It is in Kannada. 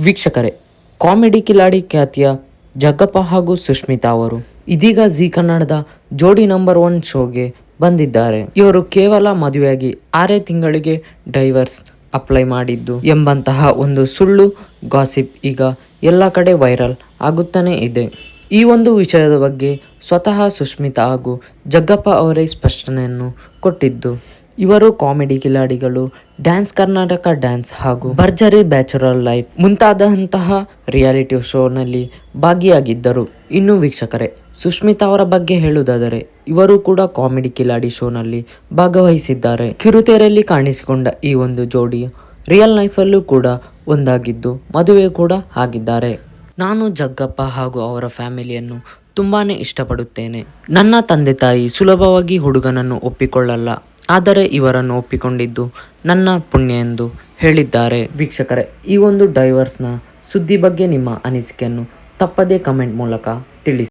ವೀಕ್ಷಕರೇ, ಕಾಮಿಡಿ ಕಿಲಾಡಿ ಖ್ಯಾತಿಯ ಜಗ್ಗಪ್ಪ ಹಾಗೂ ಸುಷ್ಮಿತಾ ಅವರು ಇದೀಗ ಜಿ ಕನ್ನಡದ ಜೋಡಿ ನಂಬರ್ 1 ಶೋಗೆ ಬಂದಿದ್ದಾರೆ. ಇವರು ಕೇವಲ ಮದುವೆಯಾಗಿ 6 ತಿಂಗಳಿಗೆ ಡೈವರ್ಸ್ ಅಪ್ಲೈ ಮಾಡಿದ್ದು ಎಂಬಂತಹ ಒಂದು ಸುಳ್ಳು ಗಾಸಿಪ್ ಈಗ ಎಲ್ಲ ಕಡೆ ವೈರಲ್ ಆಗುತ್ತಾನೆ ಇದೆ. ಈ ಒಂದು ವಿಷಯದ ಬಗ್ಗೆ ಸ್ವತಃ ಸುಷ್ಮಿತಾ ಹಾಗೂ ಜಗ್ಗಪ್ಪ ಅವರೇ ಸ್ಪಷ್ಟನೆಯನ್ನು ಕೊಟ್ಟಿದ್ದು, ಇವರು ಕಾಮಿಡಿ ಕಿಲಾಡಿಗಳು, ಡ್ಯಾನ್ಸ್ ಕರ್ನಾಟಕ ಡ್ಯಾನ್ಸ್ ಹಾಗೂ ಭರ್ಜರಿ ಬ್ಯಾಚುಲರ್ ಲೈಫ್ ಮುಂತಾದಂತಹ ರಿಯಾಲಿಟಿ ಶೋನಲ್ಲಿ ಭಾಗಿಯಾಗಿದ್ದರು. ಇನ್ನು ವೀಕ್ಷಕರೇ, ಸುಷ್ಮಿತಾ ಅವರ ಬಗ್ಗೆ ಹೇಳುವುದಾದರೆ, ಇವರು ಕೂಡ ಕಾಮಿಡಿ ಕಿಲಾಡಿ ಶೋನಲ್ಲಿ ಭಾಗವಹಿಸಿದ್ದಾರೆ. ಕಿರುತೆರೆಯಲ್ಲಿ ಕಾಣಿಸಿಕೊಂಡ ಈ ಒಂದು ಜೋಡಿ ರಿಯಲ್ ಲೈಫಲ್ಲೂ ಕೂಡ ಒಂದಾಗಿದ್ದು ಮದುವೆ ಕೂಡ ಆಗಿದ್ದಾರೆ. ನಾನು ಜಗ್ಗಪ್ಪ ಹಾಗೂ ಅವರ ಫ್ಯಾಮಿಲಿಯನ್ನು ತುಂಬಾನೇ ಇಷ್ಟಪಡುತ್ತೇನೆ. ನನ್ನ ತಂದೆ ತಾಯಿ ಸುಲಭವಾಗಿ ಹುಡುಗನನ್ನು ಒಪ್ಪಿಕೊಳ್ಳಲ್ಲ, ಆದರೆ ಇವರನ್ನು ಒಪ್ಪಿಕೊಂಡಿದ್ದು ನನ್ನ ಪುಣ್ಯ ಎಂದು ಹೇಳಿದ್ದಾರೆ. ವೀಕ್ಷಕರೇ, ಈ ಒಂದು ಡೈವರ್ಸ್ನ ಸುದ್ದಿ ಬಗ್ಗೆ ನಿಮ್ಮ ಅನಿಸಿಕೆಯನ್ನು ತಪ್ಪದೇ ಕಮೆಂಟ್ ಮೂಲಕ ತಿಳಿಸಿ.